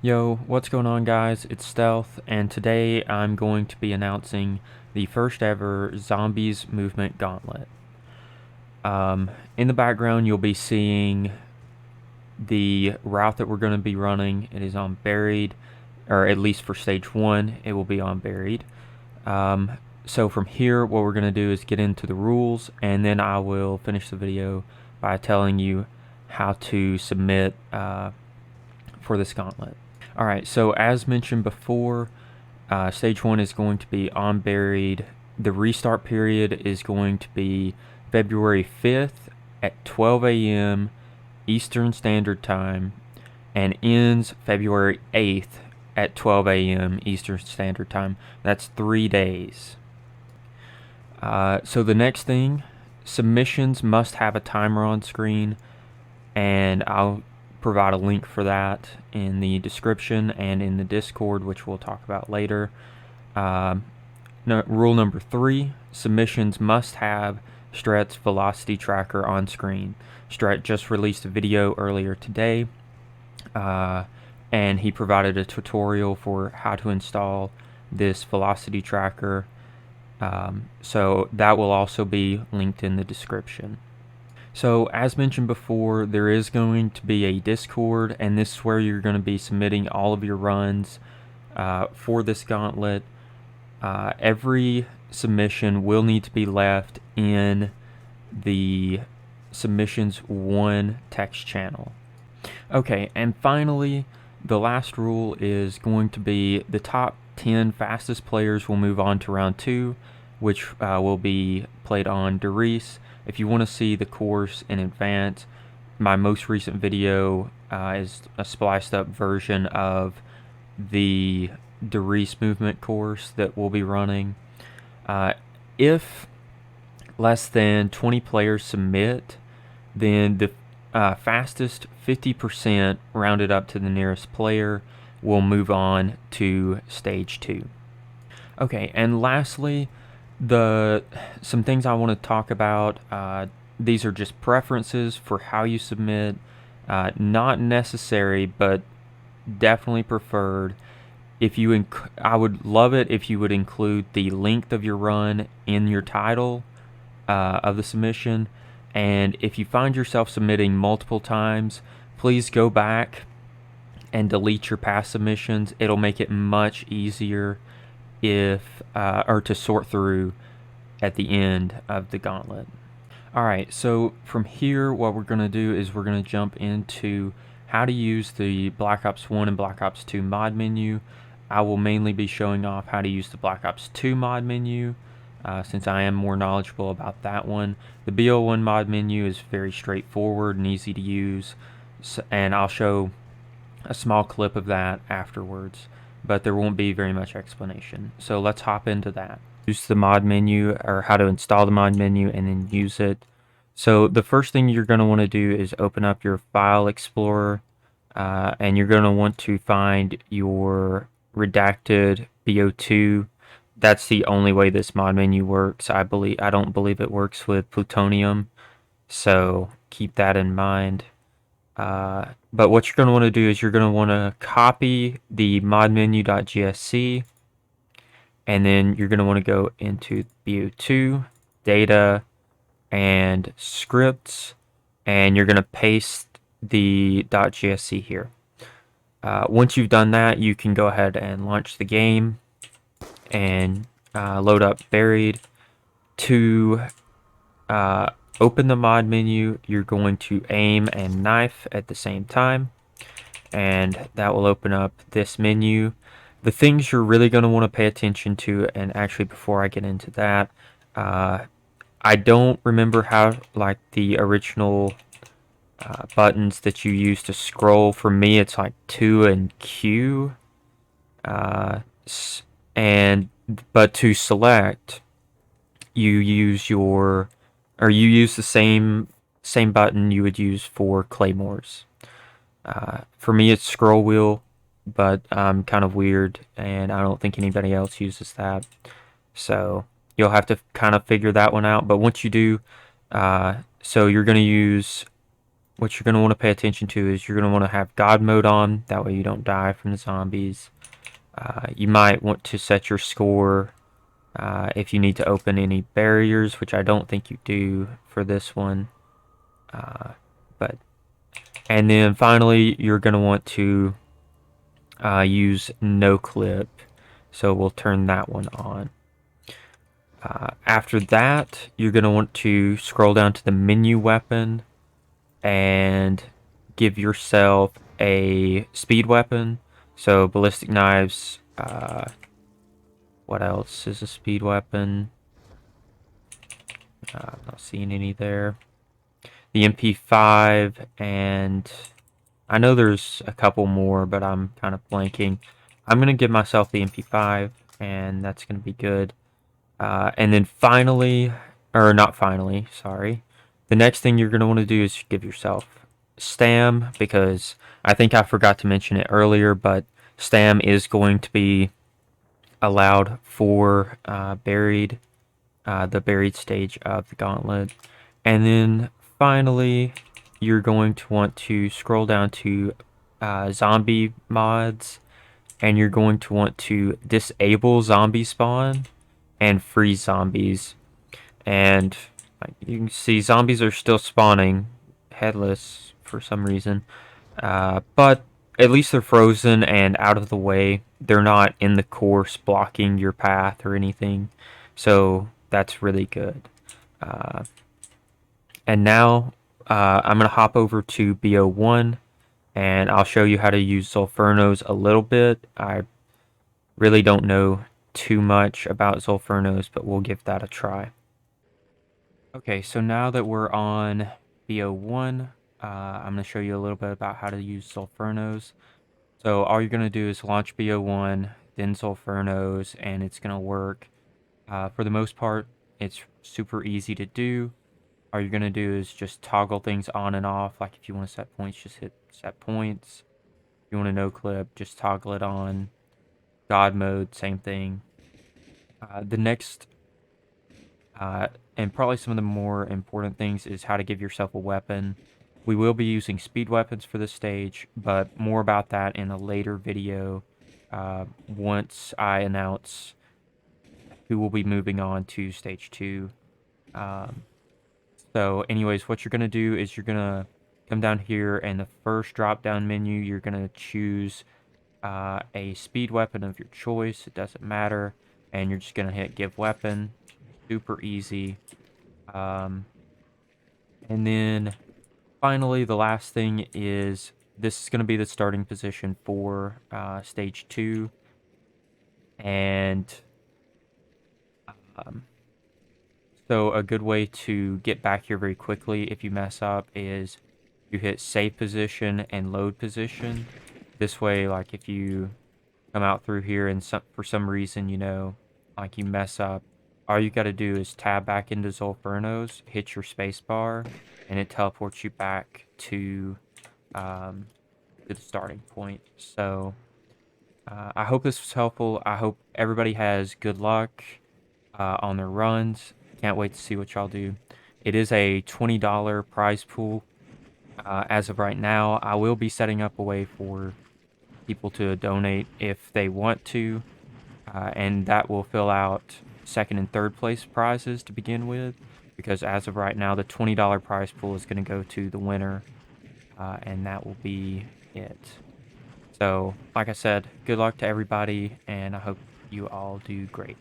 Yo, what's going on, guys? It's Stealth, and today I'm going to be announcing the first ever Zombies Movement Gauntlet. In the background, you'll be seeing the route that we're going to be running. It is on Buried, or at least for Stage 1, it will be on Buried. So from here, what we're going to do is get into the rules, and then I will finish the video by telling you how to submit for this gauntlet. Alright, so as mentioned before, Stage 1 is going to be on Buried. The restart period is going to be February 5th at 12 a.m. Eastern Standard Time and ends February 8th at 12 a.m. Eastern Standard Time. That's 3 days. So the next thing, submissions must have a timer on screen, and I'll provide a link for that in the description and in the Discord, which we'll talk about later. Rule number 3, submissions must have Strett's velocity tracker on screen. Strett just released a video earlier today, and he provided a tutorial for how to install this velocity tracker. So that will also be linked in the description. So as mentioned before, there is going to be a Discord, and this is where you're going to be submitting all of your runs for this gauntlet. Every submission will need to be left in the submissions 1 text channel. Okay, and finally, the last rule is going to be the top 10 fastest players will move on to round 2, which will be played on Riese. If you want to see the course in advance, my most recent video is a spliced up version of the Riese movement course that we'll be running. If less than 20 players submit, then the fastest 50% rounded up to the nearest player will move on to Stage 2. Okay, and lastly, some things I want to talk about. These are just preferences for how you submit. Not necessary, but definitely preferred. I would love it if you would include the length of your run in your title of the submission. And if you find yourself submitting multiple times, please go back and delete your past submissions. It'll make it much easier or to sort through at the end of the gauntlet. Alright, so from here, what we're going to do is we're going to jump into how to use the Black Ops 1 and Black Ops 2 mod menu. I will mainly be showing off how to use the Black Ops 2 mod menu, since I am more knowledgeable about that one. The BO1 mod menu is very straightforward and easy to use, and I'll show a small clip of that afterwards, but there won't be very much explanation. So let's hop into that. Use the mod menu, or how to install the mod menu and then use it. So the first thing you're going to want to do is open up your file explorer, and you're going to want to find your redacted BO2. That's the only way this mod menu works. I don't believe it works with plutonium, so keep that in mind. But what you're going to want to do is you're going to want to copy the modmenu.gsc, and then you're going to want to go into BO2, data, and scripts, and you're going to paste the .gsc here. Once you've done that, you can go ahead and launch the game and load up Buried. To open the mod menu, you're going to aim and knife at the same time, and that will open up this menu. The things you're really going to want to pay attention to, and actually before I get into that, I don't remember how, like, the original buttons that you use to scroll. For me, it's like 2 and Q, but to select, you use the same button you would use for claymores. For me, it's scroll wheel, but I'm kind of weird, and I don't think anybody else uses that. So you'll have to kind of figure that one out. But once you do, so you're going to use what you're going to want to pay attention to is you're going to want to have God mode on. That way you don't die from the zombies. You might want to set your score if you need to open any barriers, which I don't think you do for this one. And then finally, you're going to want to use no clip. So we'll turn that one on. After that, you're going to want to scroll down to the menu weapon and give yourself a speed weapon. So ballistic knives. What else is a speed weapon? I'm not seeing any there. The MP5, and I know there's a couple more, but I'm kind of blanking. I'm going to give myself the MP5, and that's going to be good. And then finally, or not finally, sorry. The next thing you're going to want to do is give yourself Stam, because I think I forgot to mention it earlier, but Stam is going to be allowed for the buried stage of the Gauntlet. And then finally, you're going to want to scroll down to zombie mods, and you're going to want to disable zombie spawn and freeze zombies. And like you can see, zombies are still spawning headless for some reason, but at least they're frozen and out of the way. They're not in the course blocking your path or anything, so that's really good. And now I'm going to hop over to BO1, and I'll show you how to use Sulfurnos a little bit. I really don't know too much about Sulfurnos, but we'll give that a try. Okay, so now that we're on BO1, I'm going to show you a little bit about how to use Sulfurnos. So all you're going to do is launch BO1, then Sulfurnos, and it's going to work. For the most part, it's super easy to do. All you're going to do is just toggle things on and off. Like if you want to set points, just hit set points. If you want to no clip, just toggle it on. God mode, same thing. The next, and probably some of the more important things, is how to give yourself a weapon. We will be using speed weapons for this stage, but more about that in a later video once I announce who will be moving on to stage 2. So anyways, what you're going to do is you're going to come down here, and the first drop down menu, you're going to choose a speed weapon of your choice. It doesn't matter. And you're just going to hit give weapon. Super easy. And then finally, the last thing is this is going to be the starting position for stage 2. And so a good way to get back here very quickly if you mess up is you hit save position and load position. This way, like if you come out through here and for some reason, like you mess up, all you got to do is tab back into Sulfurnos, hit your space bar, and it teleports you back to the starting point. So I hope this was helpful. I hope everybody has good luck on their runs. Can't wait to see what y'all do. It is a $20 prize pool as of right now. I will be setting up a way for people to donate if they want to, and that will fill out second and third place prizes to begin with, because as of right now the $20 prize pool is going to go to the winner, and that will be it. So like I said, good luck to everybody, and I hope you all do great.